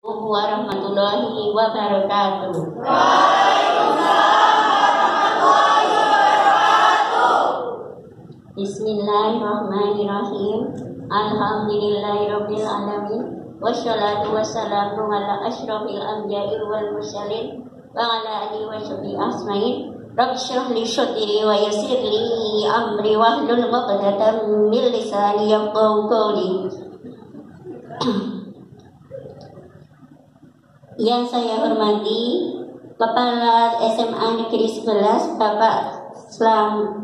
Warahmatullahi wabarakatuh. Bismillahirrahmanirrahim. Alhamdulillahirabbil alamin. Wassalatu wassalamu ala asyrofil anbiya'i wal mursalin wa ala alihi wa sahbihi ajmain. Rabbi shrah li sadri wa yassir li amri wahlul 'uqdatam min lisani yafqahu qawli. Yang saya hormati Kepala SMA Negeri 11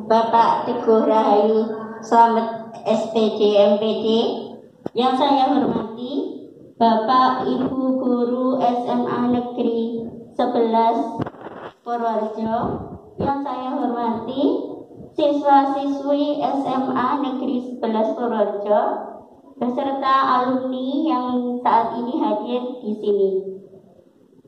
Bapak Teguh Rahayu Slamet SPD MPD. Yang saya hormati Bapak Ibu Guru SMA Negeri 11 Purworejo. Yang saya hormati siswa-siswi SMA Negeri 11 Purworejo beserta alumni yang saat ini hadir di sini.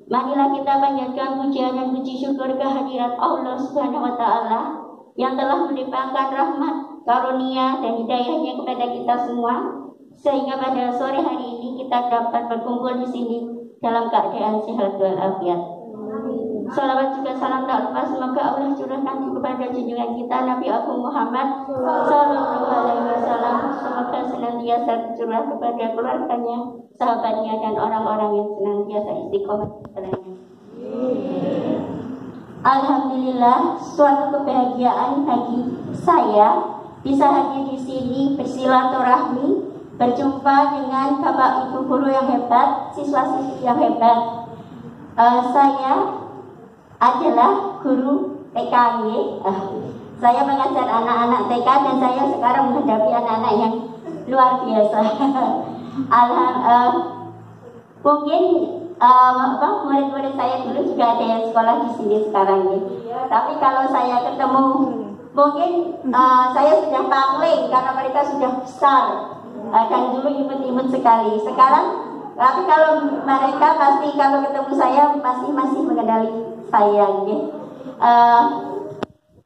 Marilah kita panjatkan pujian dan puji syukur kehadirat Allah Subhanahu wa Ta'ala yang telah melimpahkan rahmat, karunia dan hidayahnya kepada kita semua, sehingga pada sore hari ini kita dapat berkumpul di sini dalam keadaan sehat walafiat. Salawat juga salam tak lupa semoga Allah curahkan kepada junjungan kita Nabi Agung Muhammad Sallallahu Alaihi Wasallam. Semoga senantiasa curah kepada keluarganya, sahabatnya dan orang-orang yang senantiasa istiqomah kepadanya. Alhamdulillah, suatu kebahagiaan bagi saya bisa hadir di sini bersilaturahmi, berjumpa dengan Bapak Ibu guru yang hebat, siswa-siswi yang hebat. Saya adalah guru TKY. Saya mengajar anak-anak TK dan saya sekarang menghadapi anak-anak yang luar biasa. Mungkin murid-murid saya dulu juga ada yang sekolah di sini sekarang ya. Tapi kalau saya ketemu, mungkin saya sudah pangling karena mereka sudah besar dan dulu imut-imut sekali. Sekarang, tapi kalau mereka pasti kalau ketemu saya masih mengenali saya.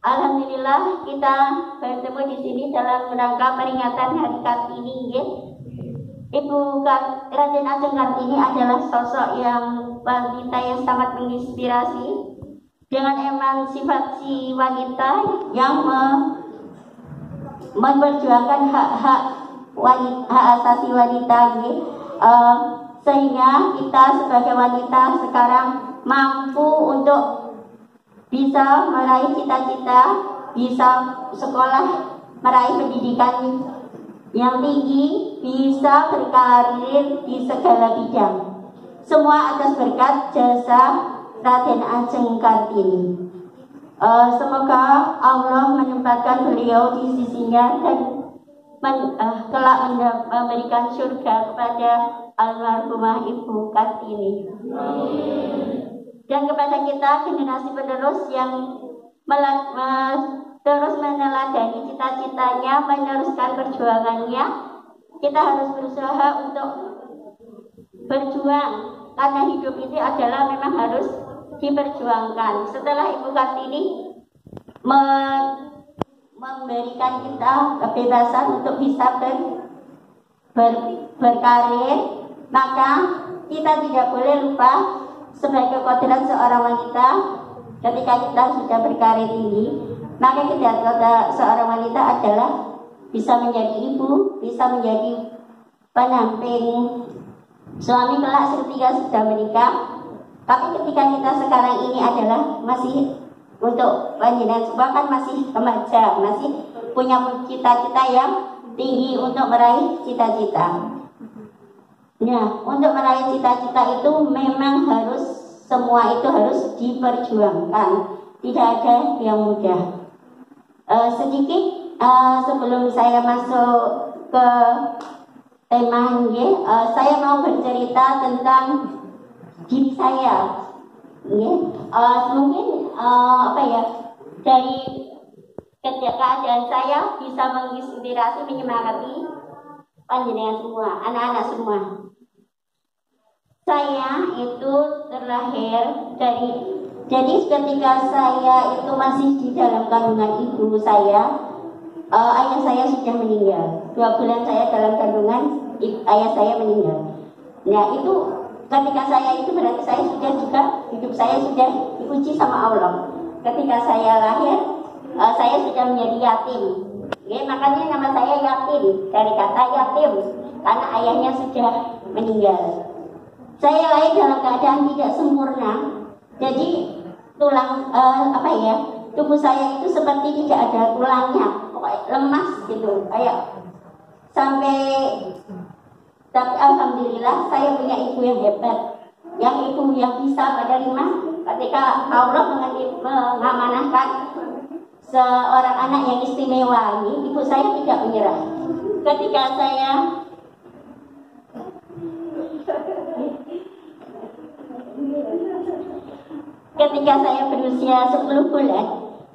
Alhamdulillah kita bertemu di sini dalam rangka peringatan Hari Kartini. Ibu Raden Ajeng Kartini adalah sosok yang wanita yang sangat menginspirasi dengan emansipasi wanita yang memperjuangkan hak asasi wanita, sehingga kita sebagai wanita sekarang mampu untuk bisa meraih cita-cita, bisa sekolah, meraih pendidikan yang tinggi, bisa berkarir di segala bidang. Semua atas berkat jasa Raden Ajeng Kartini. Semoga Allah menempatkan beliau di sisinya dan kelak memberikan surga kepada almarhumah Ibu Kartini. Dan kepada kita generasi penerus yang terus meneladani cita-citanya, meneruskan perjuangannya, kita harus berusaha untuk berjuang karena hidup itu adalah memang harus diperjuangkan. Setelah Ibu Kartini memberikan kita kebebasan untuk bisa berkarir, maka kita tidak boleh lupa sebagai kodrat seorang wanita. Ketika kita sudah berkarir ini, maka kita seorang wanita adalah bisa menjadi ibu, bisa menjadi pendamping suami kelak ketika sudah menikah. Tapi ketika kita sekarang ini adalah masih untuk panjenengan semua kan masih remaja, masih punya cita-cita yang tinggi untuk meraih cita-cita. Nah, untuk meraih cita-cita itu memang harus semua itu harus diperjuangkan, tidak ada yang mudah. Sedikit sebelum saya masuk ke tema ini, saya mau bercerita tentang diri saya. Mungkin dari keadaan saya bisa menginspirasi, menyemangati panjenengan semua, anak-anak semua. Saya itu terlahir jadi ketika saya itu masih di dalam kandungan ibu saya, ayah saya sudah meninggal. 2 bulan saya dalam kandungan, ayah saya meninggal. Nah itu Ketika saya itu berarti saya sudah juga, hidup saya sudah diuji sama Allah. Ketika saya lahir, saya sudah menjadi yatim. Ya, makanya nama saya yatim, dari kata yatim, karena ayahnya sudah meninggal. Saya lahir dalam keadaan tidak sempurna, jadi tulang tubuh saya itu seperti tidak ada tulangnya, lemas gitu, kayak sampai. Tapi alhamdulillah saya punya ibu yang hebat, yang ibu yang bisa menerima ketika Allah mengamanahkan seorang anak yang istimewa. Ibu saya tidak menyerah. Ketika saya berusia 10 bulan,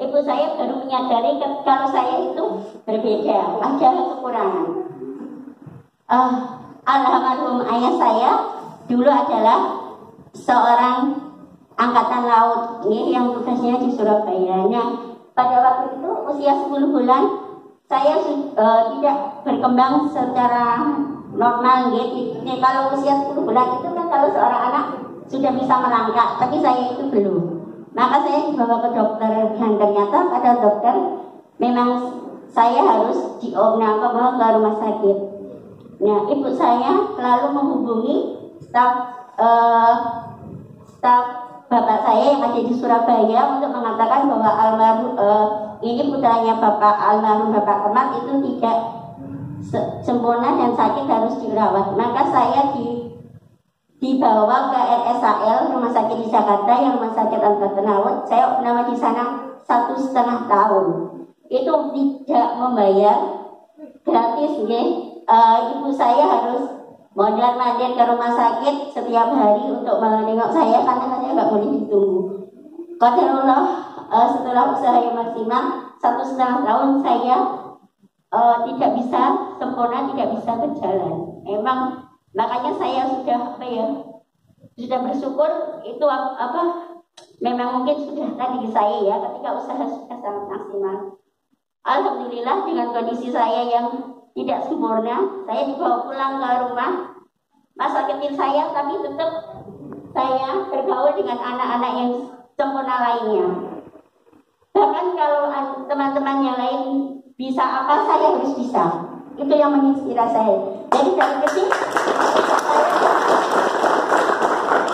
ibu saya baru menyadari kalau saya itu berbeda, ada kekurangan. Almarhum ayah saya dulu adalah seorang angkatan laut yang tugasnya di Surabaya. Nah, pada waktu itu usia 10 bulan saya tidak berkembang secara normal gitu. Kalau usia 10 bulan itu kan kalau seorang anak sudah bisa melangkah, tapi saya itu belum. Maka saya dibawa ke dokter dan ternyata pada dokter memang saya harus dibawa ke rumah sakit. Nah, ibu saya lalu menghubungi staf bapak saya yang ada di Surabaya untuk mengatakan bahwa ini putranya almarhum Bapak Kemal itu tidak sempurna dan sakit, harus dirawat. Maka saya dibawa ke RSAL, rumah sakit di Jakarta, yang rumah sakit Angkatan Laut. Saya pernah di sana 1,5 tahun. Itu tidak membayar, gratis, ibu saya harus mondar-mandir ke rumah sakit setiap hari untuk menengok saya karena saya nggak boleh ditunggu. Qadarullah, setelah usaha yang maksimal 1,5 tahun saya tidak bisa sempurna, tidak bisa berjalan. Emang makanya saya sudah bersyukur itu memang mungkin sudah tadi saya ya, ketika usaha sudah sangat maksimal. Alhamdulillah dengan kondisi saya yang tidak sempurna, saya dibawa pulang ke rumah masa kecil saya, tapi tetap saya bergaul dengan anak-anak yang sempurna lainnya. Bahkan kalau teman-teman yang lain bisa apa, saya harus bisa. Itu yang menginspirasi saya. Jadi dari kecil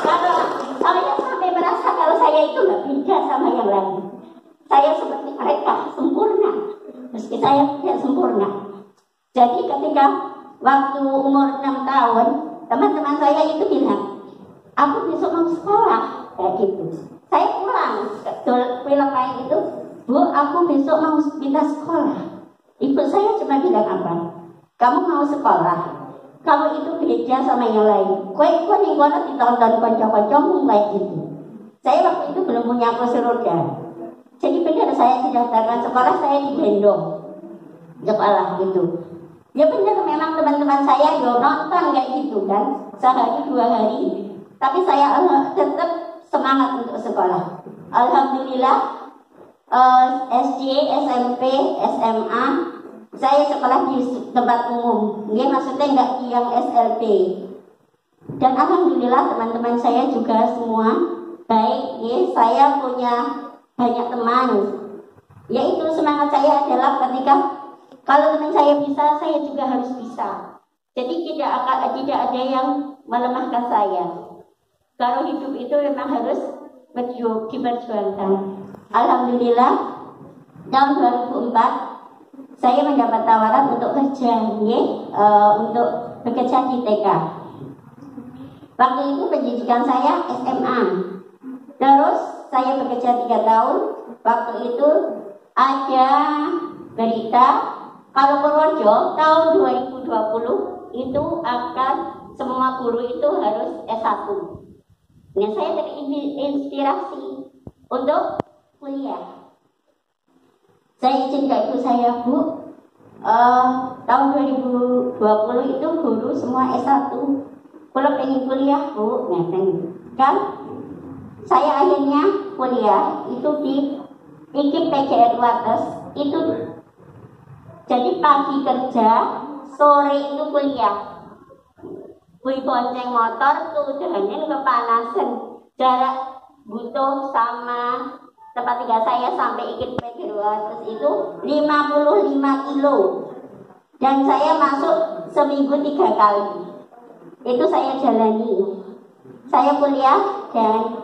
kalau saya sampai merasa kalau saya itu nggak beda sama yang lain. Saya seperti mereka, sempurna, meski saya tidak sempurna. Jadi ketika waktu umur 6 tahun, teman-teman saya itu bilang, aku besok mau sekolah, kayak gitu. Saya pulang ke film lain itu, Bu, aku besok mau pindah sekolah. Ibu saya cuma bilang apa? Kamu mau sekolah, kamu itu beda sama yang lain. Kue ning kono ditonton kanca-kancamu kayak gitu. Saya waktu itu belum punya kursi roda. Jadi benar saya didaftarkan sekolah, saya digendong sekolah gitu. Ya benar, memang teman-teman saya nonton kayak gitu kan, sehari 2 hari. Tapi saya tetap semangat untuk sekolah. Alhamdulillah, SD, SMP, SMA, saya sekolah di tempat umum. Maksudnya nggak yang SLB. Dan alhamdulillah teman-teman saya juga semua baik. Saya punya banyak teman. Yaitu semangat saya adalah ketika kalau teman saya bisa, saya juga harus bisa. Jadi tidak ada yang melemahkan saya. Kalau hidup itu memang harus diperjuangkan. Alhamdulillah, tahun 2004 saya mendapat tawaran untuk kerja, untuk bekerja di TK. Waktu itu pendidikan saya SMA. Terus saya bekerja 3 tahun. Waktu itu ada berita kalau Purworejo tahun 2020 itu akan semua guru itu harus S1. Nah, saya terinspirasi untuk kuliah. Saya izin ke ibu saya, Bu, tahun 2020 itu guru semua S1. Kalau pengen kuliah, Bu, kan? Saya akhirnya kuliah itu di IKIP PGRI Wates itu. Jadi pagi kerja, sore itu kuliah. kui bonceng motor tujuannya kepanasan. Jarak butuh sama tempat tinggal saya sampai Ikit Pegeruates itu 55 kilo. Dan saya masuk seminggu 3 kali. Itu saya jalani. Saya kuliah dan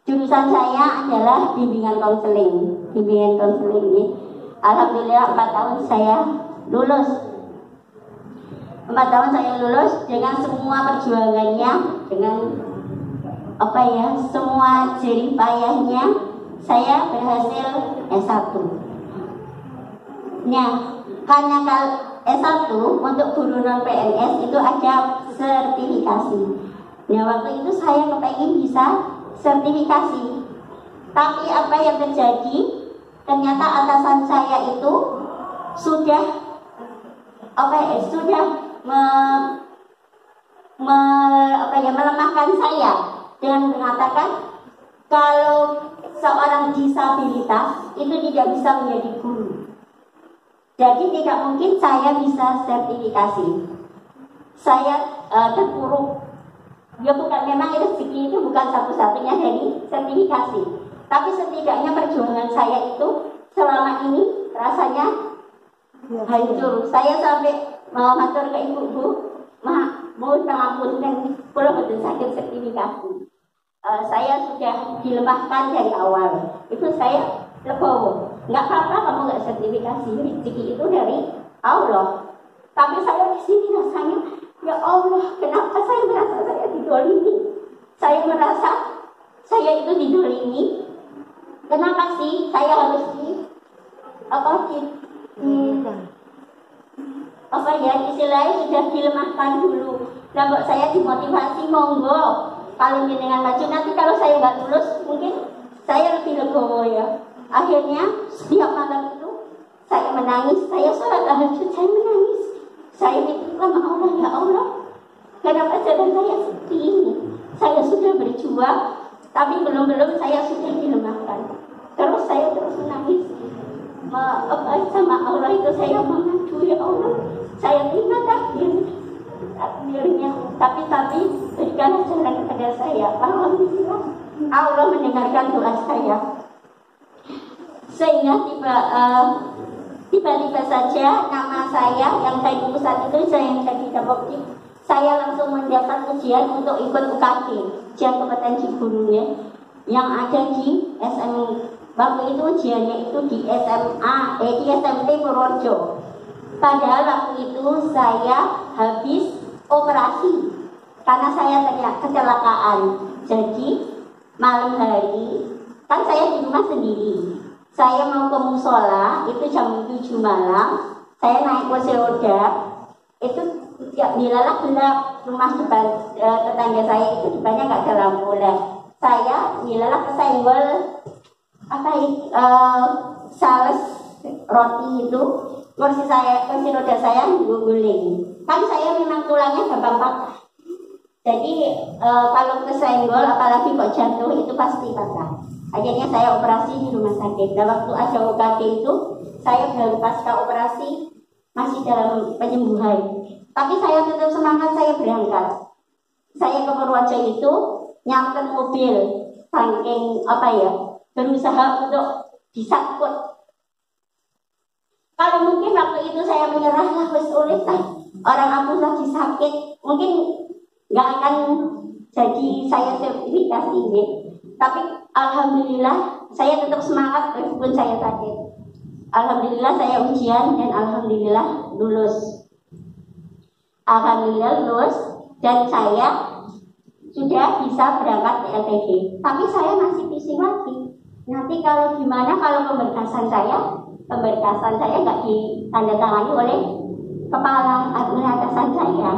jurusan saya adalah bimbingan konseling. Bimbingan konseling ini. Alhamdulillah 4 tahun saya lulus. 4 tahun saya lulus dengan semua perjuangannya, dengan semua jerih payahnya, saya berhasil S1. Nah, karena S1 untuk guru non PNS itu ada sertifikasi. Nah, waktu itu saya kepengen bisa sertifikasi. Tapi apa yang terjadi? Ternyata atasan saya itu sudah melemahkan saya dengan mengatakan kalau seorang disabilitas itu tidak bisa menjadi guru. Jadi tidak mungkin saya bisa sertifikasi. Saya terpuruk. Ya bukan, memang rezeki itu bukan satu-satunya dari sertifikasi. Tapi setidaknya perjuangan saya itu selama ini rasanya hancur. Saya sampai matur ke ibu-ibu, mohon pengampunan kalau betul sakit sertifikasi. Saya sudah dilemahkan dari awal. Itu saya legowo. Nggak apa-apa kamu nggak sertifikasi, rezeki itu dari Allah. Tapi saya di sini rasanya, ya Allah, kenapa saya merasa saya didolimi? Saya merasa saya itu didolimi. Kenapa sih saya harus istilahnya sudah dilemahkan dulu. Nah, kok saya dimotivasi, monggo kalau jenengan maju, nanti kalau saya nggak lulus mungkin saya lebih legowo ya. Akhirnya setiap malam itu saya menangis, saya sholat tahajud, saya menangis. Saya mikir sama Allah, ya Allah, kenapa jalan saya seperti ini? Saya sudah berjuang, tapi belum saya sudah dilemahkan. Terus saya terus menangis. Sama Allah itu saya mengadu, ya Allah, saya terima takdirnya. Tapi berikanlah jalan kepada saya. Alhamdulillah, Allah mendengarkan doa saya. Sehingga tiba-tiba saja nama saya yang saya di pusat itu, saya yang jadi Dapokdik, saya langsung mendapat ujian untuk ikut UKT, ujian kompetensi guru ya, yang ada di SM. Waktu itu ujiannya itu di di SMP Purworejo. Padahal waktu itu saya habis operasi karena saya kecelakaan. Jadi malam hari kan saya di rumah sendiri. Saya mau ke musola itu jam 7 malam. Saya naik kursi roda. Itu ya bilalah gelap. Rumah depan tetangga saya itu depannya nggak ada lampu. Saya bilalah kesenggol sales roti itu. Kursi roda saya guling. Kan saya memang tulangnya gampang patah. Jadi kalau kesenggol apalagi kok jatuh itu pasti patah. Akhirnya saya operasi di rumah sakit. Dan waktu ada UKT itu saya baru pasca operasi masih dalam penyembuhan. Tapi saya tetap semangat, saya berangkat. Saya ke Purworejo itu nyamper mobil, saking berusaha untuk disangkut. Kalau mungkin waktu itu saya menyerah lah, wis urip orang aku lagi sakit, mungkin nggak akan jadi saya sertifikasi ini. Tapi alhamdulillah saya tetap semangat meskipun saya sakit. Alhamdulillah saya ujian dan alhamdulillah lulus. Alhamdulillah lulus dan saya sudah bisa berangkat ke LPG. Tapi saya masih bising-bising. Nanti kalau gimana kalau pemberkasan saya nggak ditandatangani oleh kepala atasan saya.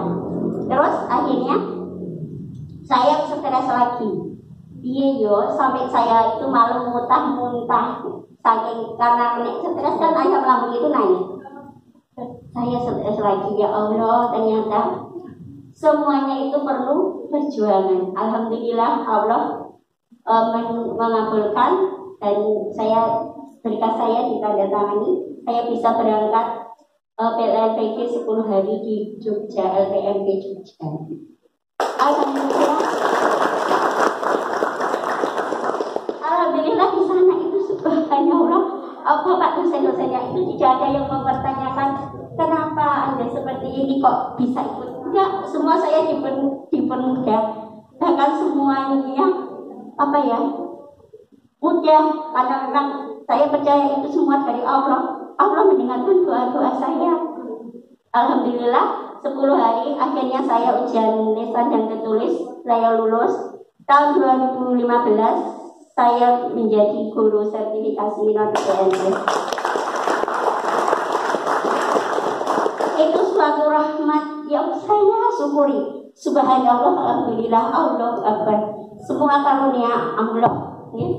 Terus akhirnya saya stres lagi. Sampai saya itu malam muntah-muntah. Saking karena stres kan asam lambung itu naik. Saya stres lagi, ya Allah, ternyata semuanya itu perlu perjuangan. Alhamdulillah Allah mengabulkan dan berkas saya ditandatangani. Saya bisa berangkat PLPG 10 hari di Jogja, LPMP Jogja. Alhamdulillah. Alhamdulillah di sana itu subhanallah, Bapak dosen-dosennya itu tidak ada yang mempertanyakan kenapa Anda seperti ini kok bisa ikut. Enggak, semua saya dipermudah. Bahkan semuanya mudah, karena memang saya percaya itu semua dari Allah. Allah mendengarkan doa-doa saya. Alhamdulillah 10 hari akhirnya saya ujian lisan dan tertulis, saya lulus. Tahun 2015 saya menjadi guru sertifikasi non-PNS. Itu suatu rahmat yang saya syukuri. Subhanallah, alhamdulillah, Allah Akbar. Semua karunia Allah. Ya.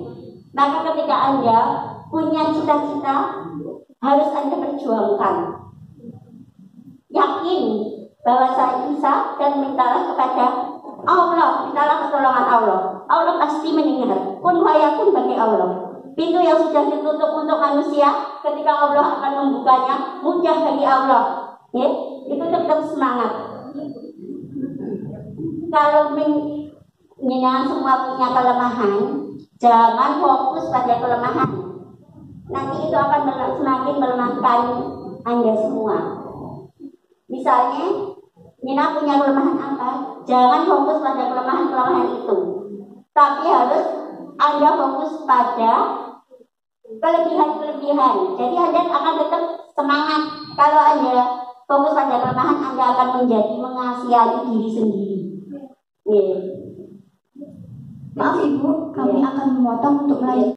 Maka ketika Anda punya cita-cita, harus Anda perjuangkan. Yakin bahwa saya bisa dan mintalah kepada Allah, mintalah pertolongan Allah. Allah pasti mendengar. Kun fayakun bagi Allah. Pintu yang sudah ditutup untuk manusia, ketika Allah akan membukanya, mudah bagi Allah. Ya, itu tetap semangat. Kalau menyenangkan semua punya kelemahan, jangan fokus pada kelemahan. Nanti itu akan semakin melemahkan Anda semua. Misalnya, Nina punya kelemahan apa? Jangan fokus pada kelemahan-kelemahan itu, tapi harus Anda fokus pada kelebihan-kelebihan. Jadi Anda akan tetap semangat. Kalau Anda fokus pada kelemahan, Anda akan menjadi mengasihani diri sendiri. Yeah. Maaf Ibu, kami akan memotong untuk melanjutkan.